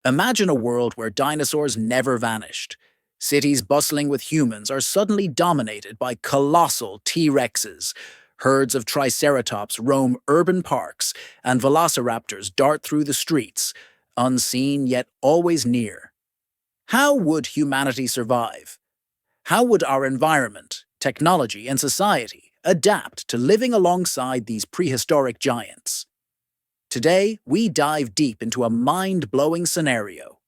Imagine a world where dinosaurs never vanished. Cities bustling with humans are suddenly dominated by colossal T-Rexes. Herds of triceratops roam urban parks, and velociraptors dart through the streets, unseen yet always near. How would humanity survive? How would our environment, technology, and society adapt to living alongside these prehistoric giants? Today, we dive deep into a mind-blowing scenario.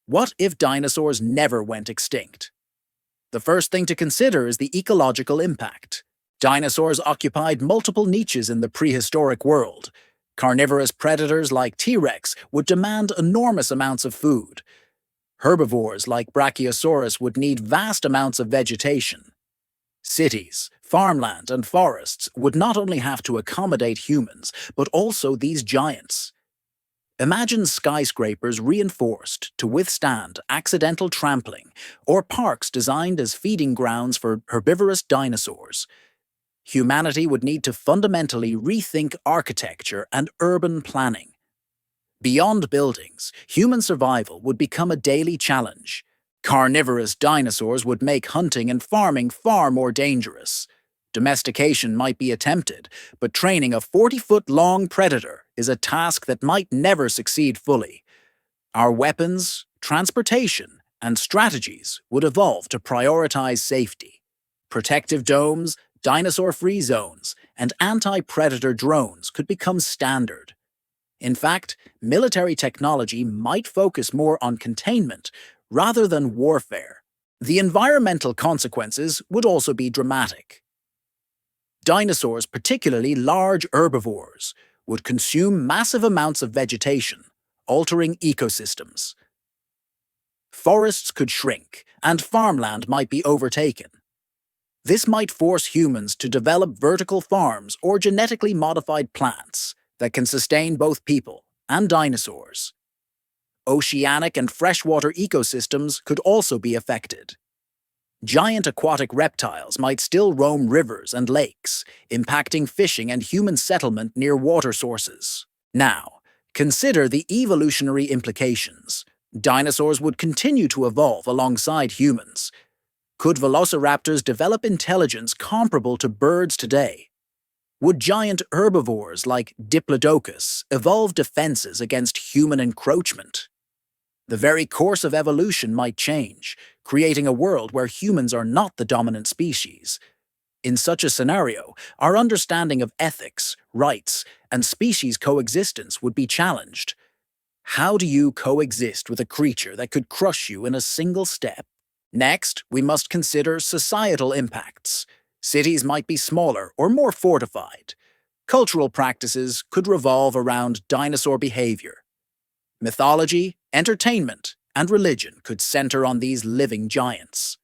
What if dinosaurs never went extinct? The first thing to consider is the ecological impact. Dinosaurs occupied multiple niches in the prehistoric world. Carnivorous predators like T-Rex would demand enormous amounts of food. Herbivores like Brachiosaurus would need vast amounts of vegetation. Cities, farmland, and forests would not only have to accommodate humans, but also these giants. Imagine skyscrapers reinforced to withstand accidental trampling, or parks designed as feeding grounds for herbivorous dinosaurs. Humanity would need to fundamentally rethink architecture and urban planning. Beyond buildings, human survival would become a daily challenge. Carnivorous dinosaurs would make hunting and farming far more dangerous. Domestication might be attempted, but training a 40-foot-long predator is a task that might never succeed fully. Our weapons, transportation, and strategies would evolve to prioritize safety. Protective domes, dinosaur-free zones, and anti-predator drones could become standard. In fact, military technology might focus more on containment rather than warfare. The environmental consequences would also be dramatic. Dinosaurs, particularly large herbivores, would consume massive amounts of vegetation, altering ecosystems. Forests could shrink, and farmland might be overtaken. This might force humans to develop vertical farms or genetically modified plants that can sustain both people and dinosaurs. Oceanic and freshwater ecosystems could also be affected. Giant aquatic reptiles might still roam rivers and lakes, impacting fishing and human settlement near water sources. Now, consider the evolutionary implications. Dinosaurs would continue to evolve alongside humans. Could velociraptors develop intelligence comparable to birds today? Would giant herbivores like Diplodocus evolve defenses against human encroachment? The very course of evolution might change, creating a world where humans are not the dominant species. In such a scenario, our understanding of ethics, rights, and species coexistence would be challenged. How do you coexist with a creature that could crush you in a single step? Next, we must consider societal impacts. Cities might be smaller or more fortified. Cultural practices could revolve around dinosaur behavior. Mythology, entertainment, and religion could center on these living giants.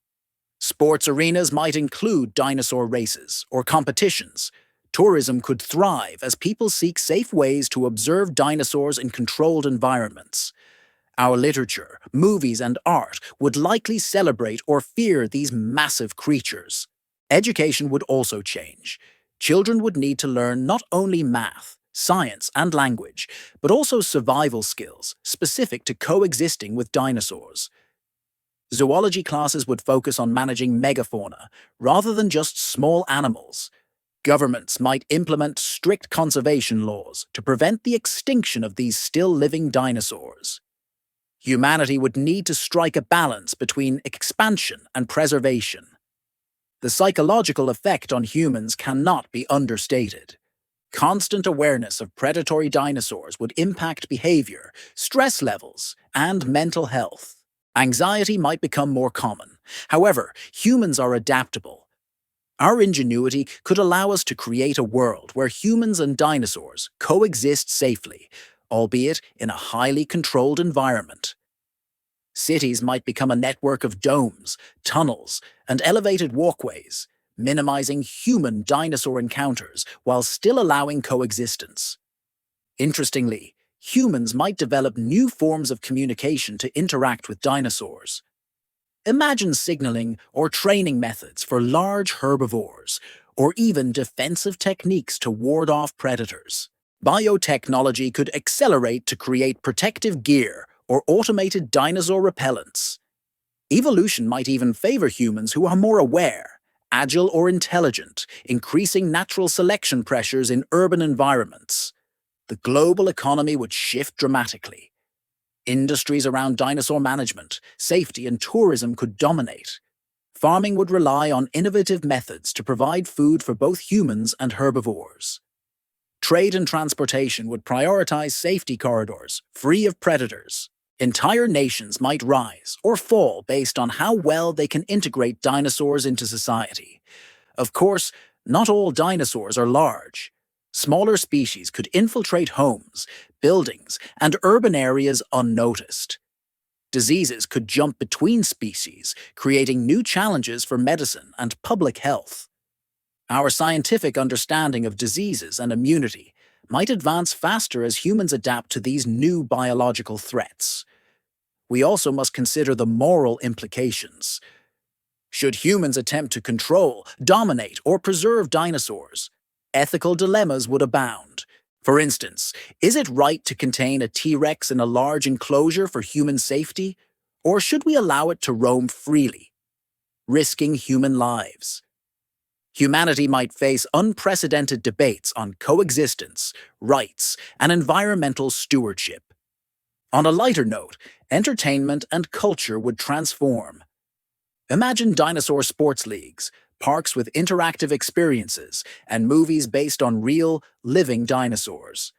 Sports arenas might include dinosaur races or competitions. Tourism could thrive as people seek safe ways to observe dinosaurs in controlled environments. Our literature, movies, and art would likely celebrate or fear these massive creatures. Education would also change. Children would need to learn not only math, science, and language, but also survival skills specific to coexisting with dinosaurs. Zoology classes would focus on managing megafauna rather than just small animals. Governments might implement strict conservation laws to prevent the extinction of these still living dinosaurs. Humanity would need to strike a balance between expansion and preservation. The psychological effect on humans cannot be understated. Constant awareness of predatory dinosaurs would impact behavior, stress levels, and mental health. Anxiety might become more common. However, humans are adaptable. Our ingenuity could allow us to create a world where humans and dinosaurs coexist safely, albeit in a highly controlled environment. Cities might become a network of domes, tunnels, and elevated walkways, minimizing human dinosaur encounters while still allowing coexistence. Interestingly, humans might develop new forms of communication to interact with dinosaurs. Imagine signaling or training methods for large herbivores, or even defensive techniques to ward off predators. Biotechnology could accelerate to create protective gear or automated dinosaur repellents. Evolution might even favor humans who are more aware, agile, or intelligent, increasing natural selection pressures in urban environments. The global economy would shift dramatically. Industries around dinosaur management, safety, and tourism could dominate. Farming would rely on innovative methods to provide food for both humans and herbivores. Trade and transportation would prioritize safety corridors, free of predators. Entire nations might rise or fall based on how well they can integrate dinosaurs into society. Of course, not all dinosaurs are large. Smaller species could infiltrate homes, buildings, and urban areas unnoticed. Diseases could jump between species, creating new challenges for medicine and public health. Our scientific understanding of diseases and immunity might advance faster as humans adapt to these new biological threats. We also must consider the moral implications. Should humans attempt to control, dominate, or preserve dinosaurs, ethical dilemmas would abound. For instance, is it right to contain a T-Rex in a large enclosure for human safety, or should we allow it to roam freely, risking human lives? Humanity might face unprecedented debates on coexistence, rights, and environmental stewardship. On a lighter note, entertainment and culture would transform. Imagine dinosaur sports leagues, parks with interactive experiences, and movies based on real, living dinosaurs.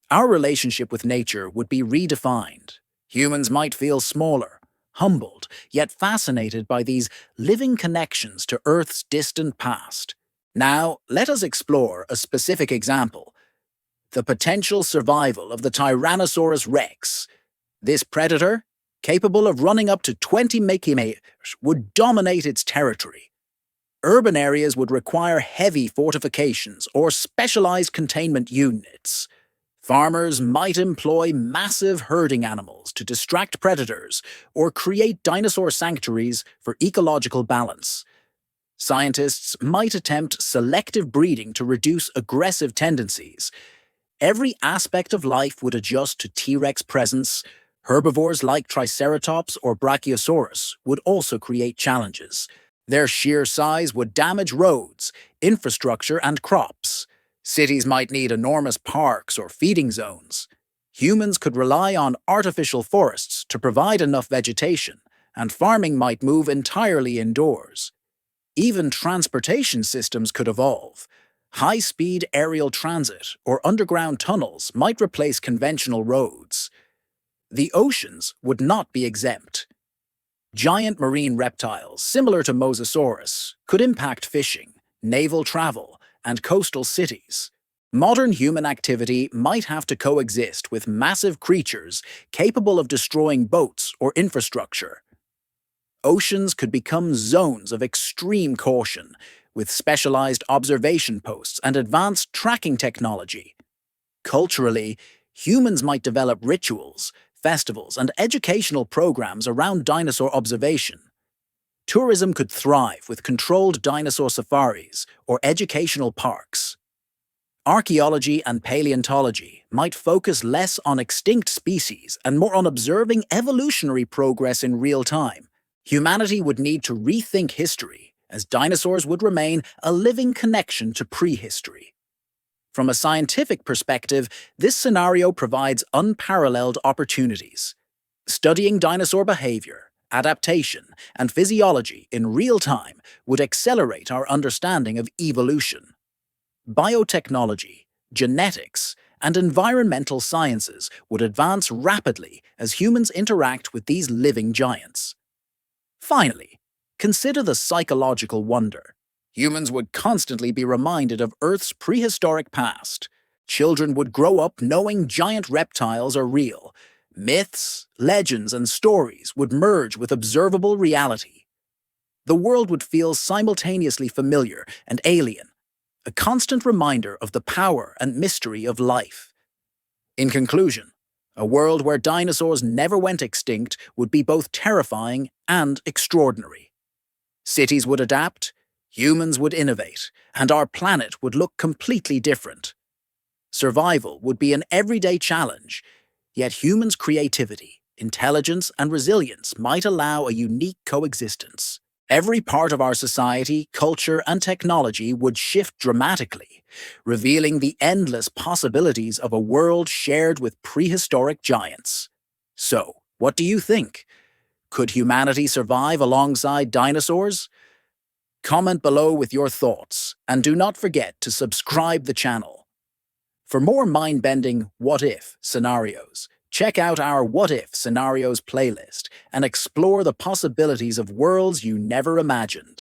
Our relationship with nature would be redefined. Humans might feel smaller, humbled, yet fascinated by these living connections to Earth's distant past. Now, let us explore a specific example: the potential survival of the Tyrannosaurus rex. This predator, capable of running up to 20 meters, would dominate its territory. Urban areas would require heavy fortifications or specialized containment units. Farmers might employ massive herding animals to distract predators or create dinosaur sanctuaries for ecological balance. Scientists might attempt selective breeding to reduce aggressive tendencies. Every aspect of life would adjust to T-Rex presence. Herbivores like Triceratops or Brachiosaurus would also create challenges. Their sheer size would damage roads, infrastructure, and crops. Cities might need enormous parks or feeding zones. Humans could rely on artificial forests to provide enough vegetation, and farming might move entirely indoors. Even transportation systems could evolve. High-speed aerial transit or underground tunnels might replace conventional roads. The oceans would not be exempt. Giant marine reptiles, similar to Mosasaurus, could impact fishing, naval travel, and coastal cities. Modern human activity might have to coexist with massive creatures capable of destroying boats or infrastructure. Oceans could become zones of extreme caution, with specialized observation posts and advanced tracking technology. Culturally, humans might develop rituals, festivals, and educational programs around dinosaur observation. Tourism could thrive with controlled dinosaur safaris or educational parks. Archaeology and paleontology might focus less on extinct species and more on observing evolutionary progress in real time. Humanity would need to rethink history, as dinosaurs would remain a living connection to prehistory. From a scientific perspective, this scenario provides unparalleled opportunities. Studying dinosaur behavior, adaptation, and physiology in real time would accelerate our understanding of evolution. Biotechnology, genetics, and environmental sciences would advance rapidly as humans interact with these living giants. Finally, consider the psychological wonder. Humans would constantly be reminded of Earth's prehistoric past. Children would grow up knowing giant reptiles are real. Myths, legends, and stories would merge with observable reality. The world would feel simultaneously familiar and alien, a constant reminder of the power and mystery of life. In conclusion, a world where dinosaurs never went extinct would be both terrifying and extraordinary. Cities would adapt, humans would innovate, and our planet would look completely different. Survival would be an everyday challenge, Yet humans' creativity, intelligence, and resilience might allow a unique coexistence. Every part of our society, culture, and technology would shift dramatically, revealing the endless possibilities of a world shared with prehistoric giants. So, what do you think? Could humanity survive alongside dinosaurs? Comment below with your thoughts, and do not forget to subscribe the channel. For more mind-bending what-if scenarios, check out our what-if scenarios playlist and explore the possibilities of worlds you never imagined.